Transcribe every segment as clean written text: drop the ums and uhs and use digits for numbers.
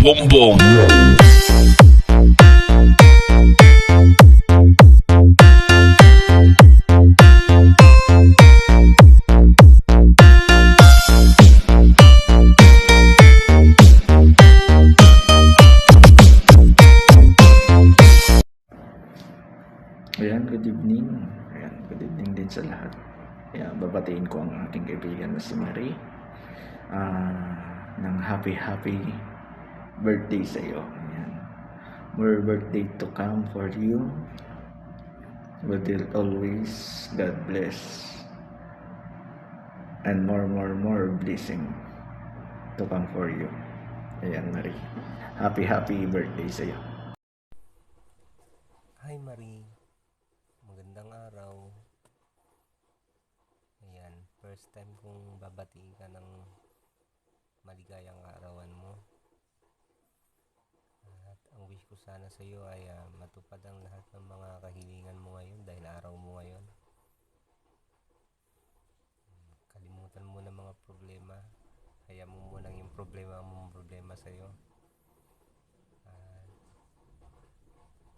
boom boom. Ayan, good evening. Ayan, good evening din sa lahat. Ayan, babatiin ko ang aking kaibigan na si Marie. Ng happy birthday sa iyo. Ayan. More birthday to come for you. With it always, God bless. And more blessing to come for you. Ayan, Marie. Happy birthday sa iyo. Hi Marie, magandang araw. Ayan, first time kong babatiin ka ng maligayang arawan mo. At ang wish ko sana sa iyo ay matupad ang lahat ng mga kahilingan mo ngayon dahil araw mo ngayon. Kalimutan mo na mga problema. Hayaan mo muna yung problema sa iyo.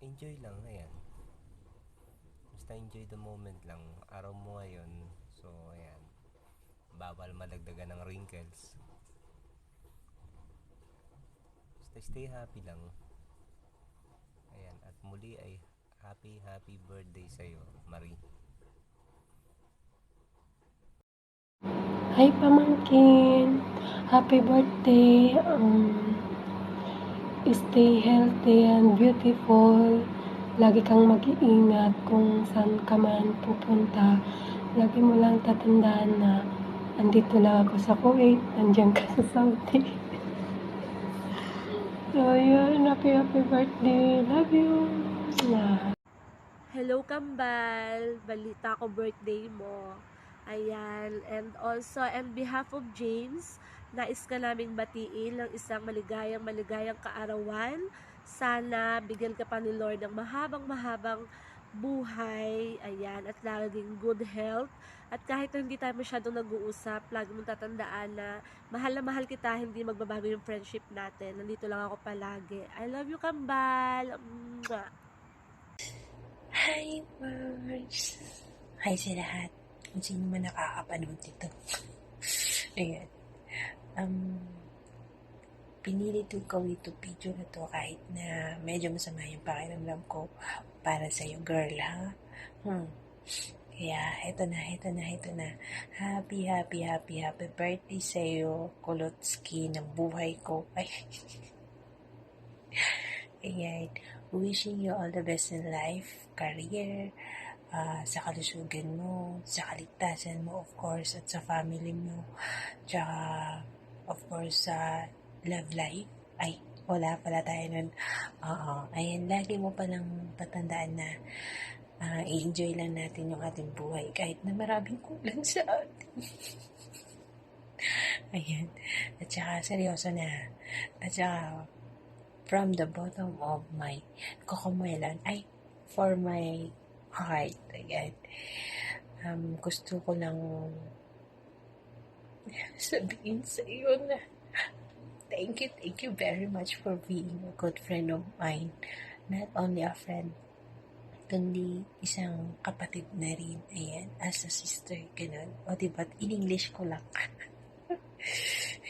Enjoy lang, ayan. Basta enjoy the moment lang. Araw mo ngayon. So, ayan. Bawal madagdagan ng wrinkles. Basta stay happy lang. Ayan. At muli ay happy birthday sa'yo, Marie. Hi pamangkin, happy birthday. Stay healthy and beautiful. Lagi kang mag-iingat kung saan ka man pupunta. Lagi mo lang tatandaan na andito lang ako sa Kuwait, nandiyan ka sa Saudi. So yun, happy birthday. Love you. Yeah. Hello Kambal, balita ko birthday mo. Ayan, and also on behalf of James, nais ka naming batiin ng isang maligayang kaarawan. Sana bigyan ka pa ni Lord ng mahabang buhay, ayan, at laging good health. At kahit na hindi tayo masyadong nag-uusap, lagi mong tatandaan na mahal kita, hindi magbabago yung friendship natin. Nandito lang ako palagi. I love you Kambal. Mwah. Hi, Mars! Hi sa lahat. Kung sino man nakakapanood dito. Ayan. Pinili ko gawin ito video na to kahit na medyo masama yung pakiramdam ko para sa'yo, girl, ha? Kaya, heto na. Happy birthday sa'yo, Kulotski ng buhay ko. Ay. Ayan. Wishing you all the best in life, career, sa kalusugan mo, sa kaligtasan mo, of course, at sa family mo. Tsaka, of course, sa love life. Ay, wala pala tayo nun. Ayan, lagi mo palang tatandaan na i-enjoy lang natin yung ating buhay kahit na maraming kulang sa atin. Ayan. At saka, seryoso na. At saka, from the bottom of my kokomelan, for my heart, again, gusto ko lang sabihin sa iyo na thank you very much for being a good friend of mine. Not only a friend, kundi isang kapatid na rin. Ayan, as a sister, ganun. O diba, in English ko lang.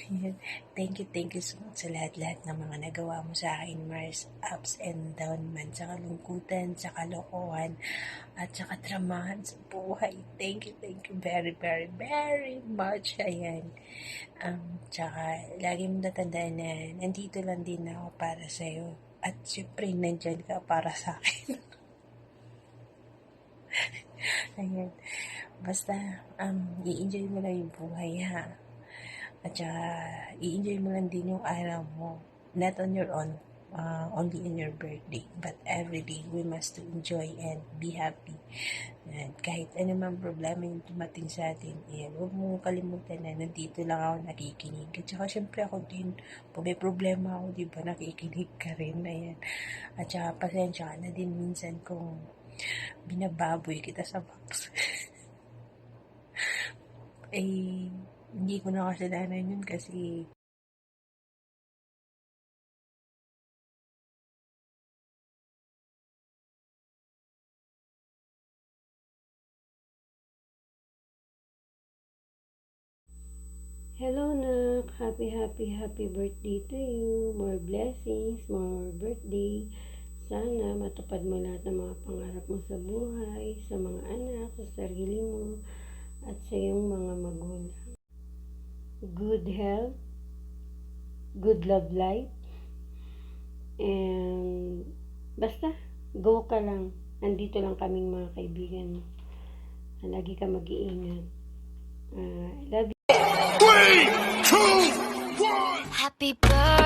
Ayan. Thank you so much sa lahat ng mga nagawa mo sa akin, Mars. Ups and down man, sa kalungkutan, sa kalokohan, at sa katramahan sa buhay. Thank you very much. Ayan. Tsaka, lagi mo natandaan na nandito lang din ako para sa'yo. At syempre, nandyan ka para sa akin. Ayan. Basta, i-enjoy mo lang yung buhay, ha? At saka, i-enjoy mo lang din yung araw mo. Not on your own, only in your birthday. But every day, we must enjoy and be happy. And kahit anumang problema yung dumating sa atin, huwag mo kalimutan na nandito lang ako nakikinig. At saka, syempre ako din, kung may problema ako, di ba, nakikinig ka rin. Ayan. At saka, pasensya ka na din minsan kung binababoy kita sa box. Hindi ko na kasalanan yun kasi Hello, Nak. Happy birthday to you. More blessings, more birthday. Sana matupad mo lahat ng mga pangarap mo sa buhay, sa mga anak, sa sarili mo, at sa iyong mga magulang. Good health, good love life, and basta, go ka lang. Andito lang kaming mga kaibigan mo. Lagi ka mag-iingat. I love you. Happy birthday.